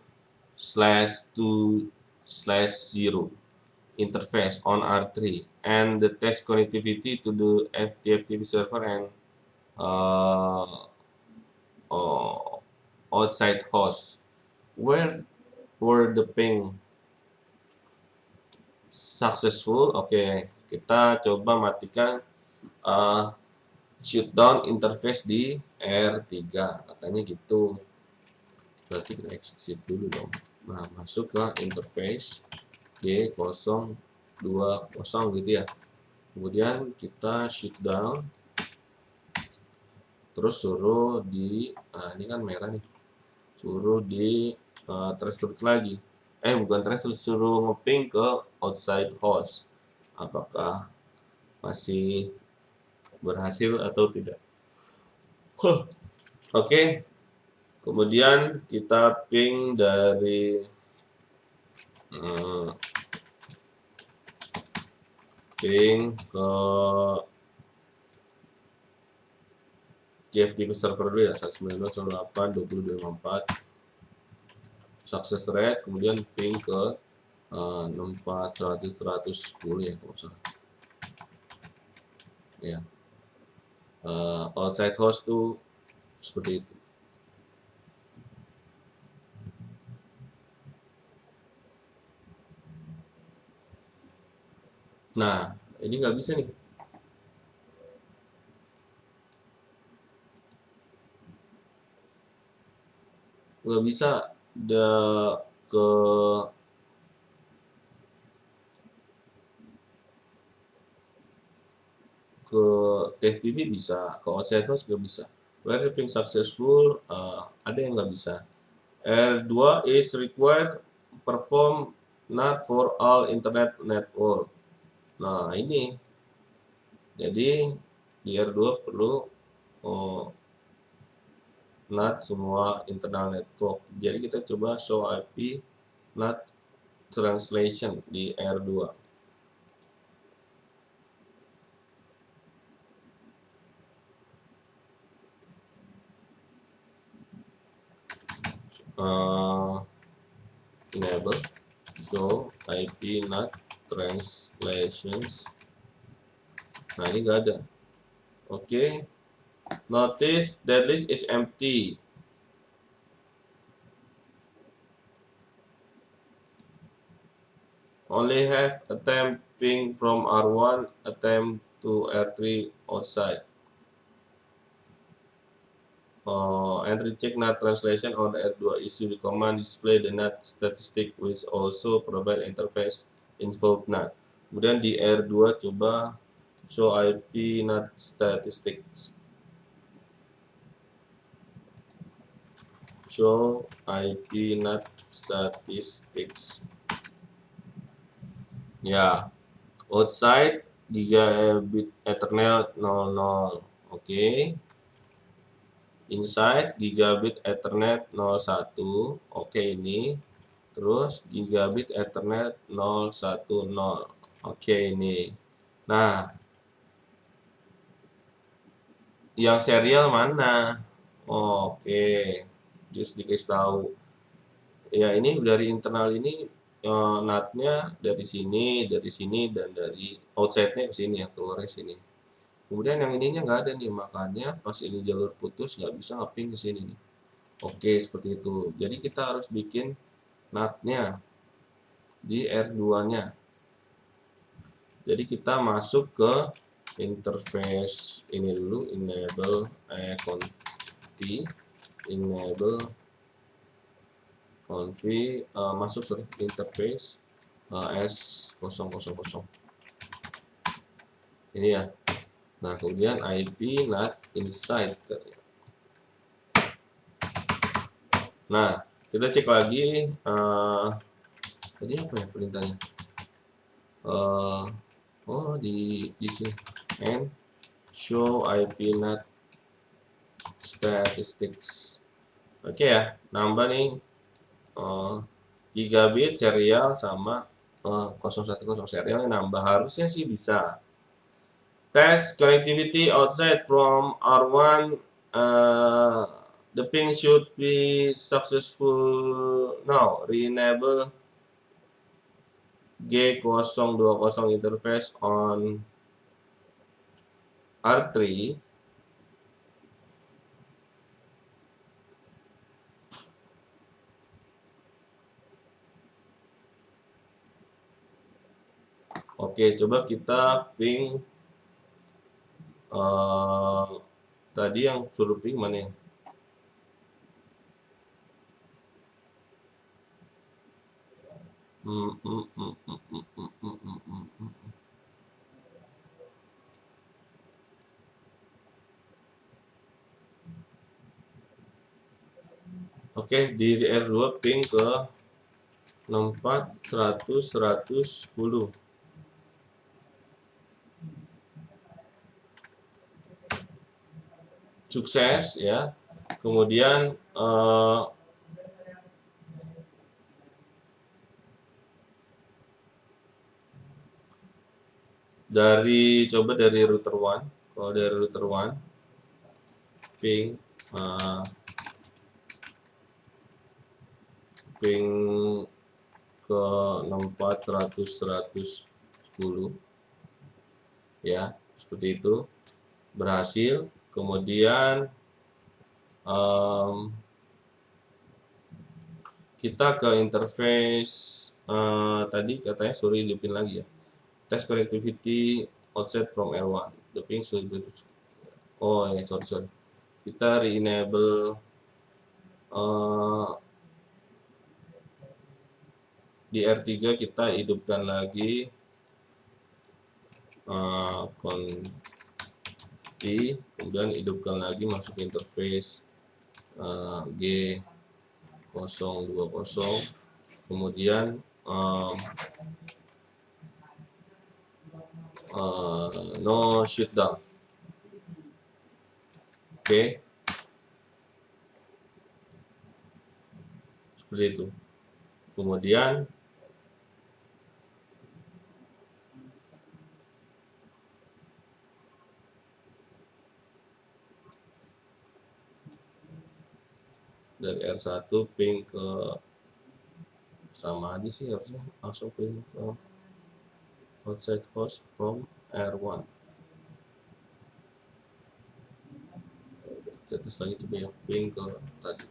interface on R3, and the test connectivity to the TFTP server and outside host. Where were the ping successful? Oke, kita coba matikan shutdown interface di R3, katanya gitu. Berarti kita exit dulu dong. Nah, masuk ke interface G020 gitu ya. Kemudian kita shutdown, terus suruh ini kan merah nih, suruh di traceroute lagi. Bukan traceroute, suruh ngeping ke outside host. Apakah masih berhasil atau tidak? Oke. Kemudian kita ping dari ping ke TFTP server dulu ya, 192.168.20.24 success rate, kemudian ping ke 64.100.110 ya kalau salah ya. Outside host tuh seperti itu. Nah, ini nggak bisa nih. Nggak bisa ke ke TFTP bisa, ke outside host juga bisa. Where ping successful, ada yang nggak bisa. R2 is required perform not for all internet network. Nah ini, jadi di R2 perlu NAT semua internal network. Jadi kita coba show IP NAT translation di R2. Enable show IP NAT translations. Nah ini nggak ada. Oke. Notice that list is empty. Only have attempt ping from R1 attempt to R3 outside. Entry check NAT translation on R2 issue the command display the NAT statistic which also provide interface involved NAT. Kemudian di R2 coba show IP NAT statistics. Show IP NAT statistics. Ya, outside gigabit Ethernet 00. Oke. Inside gigabit Ethernet 01. Oke ini. Terus gigabit Ethernet 010. Oke ini. Nah, yang serial mana? Oke. Just dikasih tahu. Ya ini dari internal ini NAT-nya dari sini, dan dari outside-nya ke sini ya, keluarnya sini. Kemudian yang ininya nggak ada nih, makanya pas ini jalur putus nggak bisa ngeping ke sini nih. Oke, seperti itu. Jadi kita harus bikin NAT-nya di R2-nya. Jadi kita masuk ke interface ini dulu, enable confi, enable confi, masuk ke interface S000. Ini ya. Nah, kemudian IP NAT inside. Nah, kita cek lagi tadi apa ya perintahnya? Di sini and show IP NAT statistics. Oke ya, nambah nih gigabit serial sama 010 serial nambah, harusnya sih bisa. Test connectivity outside from R1. The ping should be successful now. Re-enable G020 interface on R3. Oke, coba kita ping tadi yang suruh ping mana ya? Oke, di R2 ping ke 64 100 110. Sukses ya. Kemudian coba dari router 1. Kalau dari router 1 ping ping ke 64 100 110 ya, seperti itu, berhasil. Kemudian kita ke interface tadi katanya suruh hidupin lagi ya, test connectivity outside from R1. The ping should be sorry, kita re-enable Di R3 kita hidupkan lagi konti, kemudian hidupkan lagi masuk interface G020, kemudian no shutdown. Oke, seperti itu. Kemudian dari R1 ping ke, sama aja sih harusnya, langsung ping ke outside host from R1. Terus lagi coba ya, ping ke tadi.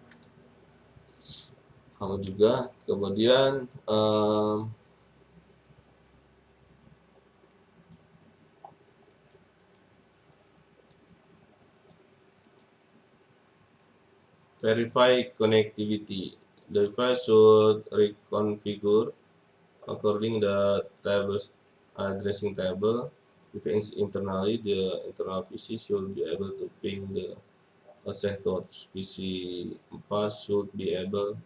Kalau juga kemudian verify connectivity. The device should reconfigure according the tables addressing table. If it's internally, the internal PC should be able to ping the outside host. PC 4 should be able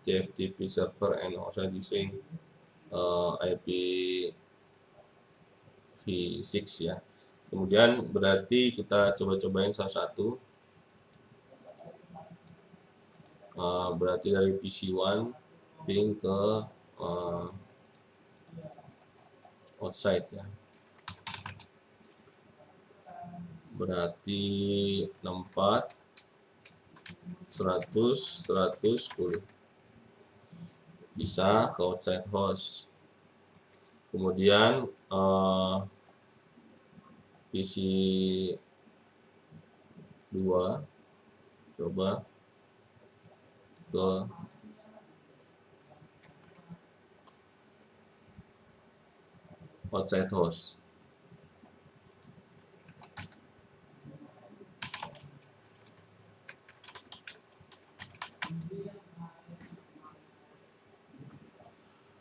TFTP server and also using IPv6 ya. Kemudian berarti kita coba-cobain salah satu. Berarti dari PC1 ping ke outside ya. Berarti 64 100 110 bisa ke outside host. Kemudian PC 2 coba ke outside host.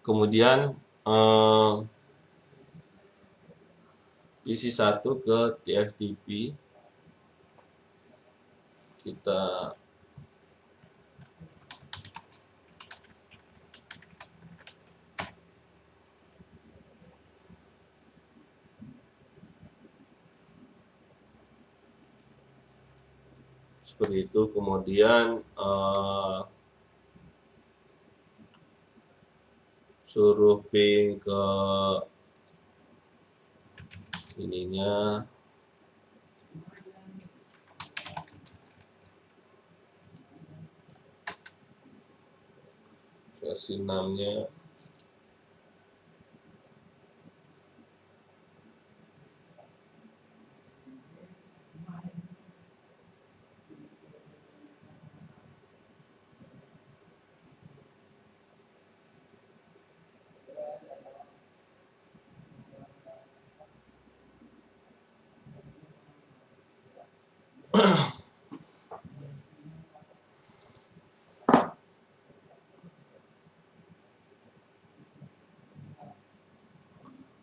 Kemudian PC 1 ke TFTP kita seperti itu. Kemudian suruh ping ke ininya versi 6-nya.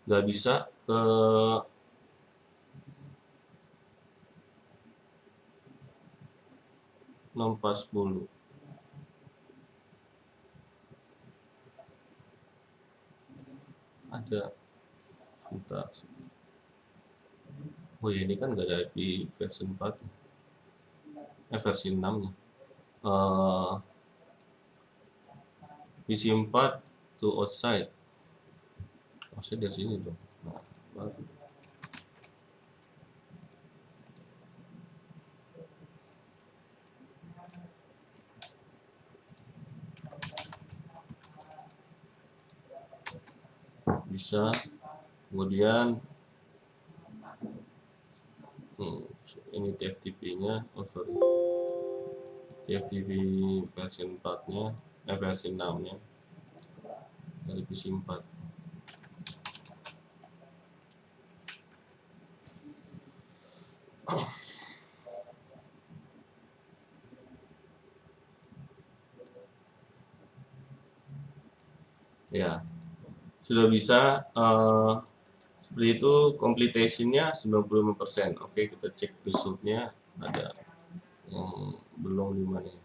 Nggak bisa ke 6410. Ada sebentar. Oh ya, ini kan nggak ada IP versi 4, versi 6 ya. PC 4 to outside. Maksudnya dari sini dong. Nah, baru. Bisa. Kemudian ini TFTP-nya, oh sorry, TFTP versi 4-nya, versi 6-nya dari PC 4. Ya, sudah bisa seperti itu. Completion-nya 95%. Oke, kita cek result-nya ada yang belum di mana ya.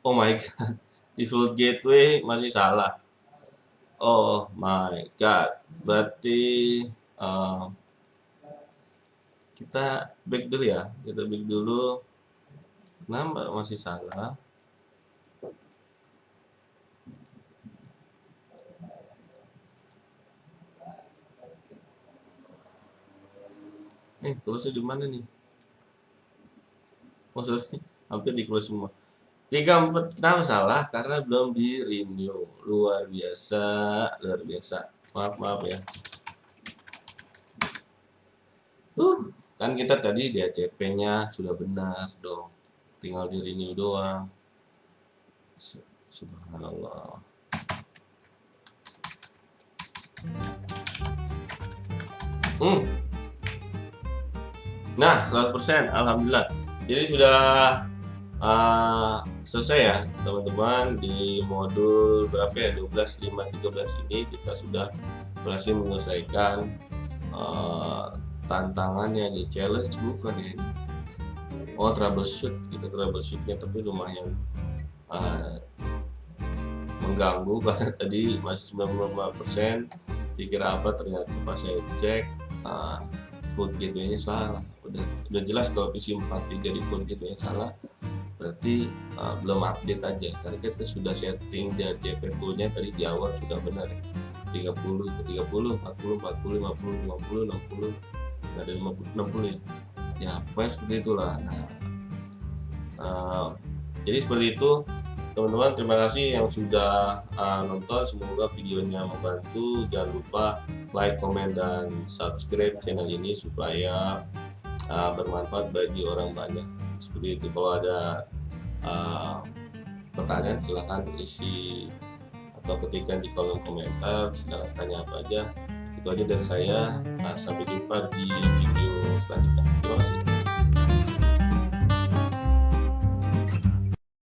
Oh my god, default gateway masih salah. Oh my god, berarti eh, kita back dulu ya. Kita back dulu. Kenapa masih salah? Close di mana nih? Oh sorry, hampir di close semua. 34 kenapa salah? Karena belum di renew. Luar biasa, luar biasa. Maaf maaf ya. Kan kita tadi di ACP-nya sudah benar dong. Tinggal di renew doang. Subhanallah. Nah, 100%, alhamdulillah. Jadi sudah selesai ya, teman-teman. Di modul berapa ya? 12, 5, 13 ini kita sudah berhasil menyelesaikan tantangannya nih, challenge bukan ya ini. Oh, troubleshoot. Kita troubleshootnya tapi lumayan mengganggu karena tadi masih 95%. Dikira apa, ternyata pas saya cek default gateway-nya salah. Udah jelas kalau PC 43 default gateway-nya salah, berarti belum update aja, karena kita sudah setting di ACP pool-nya tadi di awal sudah benar ya. 30, 30, 40, 40, 50, 50, 60, ada 50, 60 ya. Ya, pokoknya seperti itulah. Nah, jadi seperti itu teman-teman. Terima kasih yang sudah nonton. Semoga videonya membantu. Jangan lupa like, komen, dan subscribe channel ini supaya bermanfaat bagi orang banyak. Seperti itu. Kalau ada pertanyaan silahkan isi atau ketikkan di kolom komentar. Silahkan tanya apa aja. Itu aja dari saya. Sampai jumpa di video selanjutnya. Terima kasih.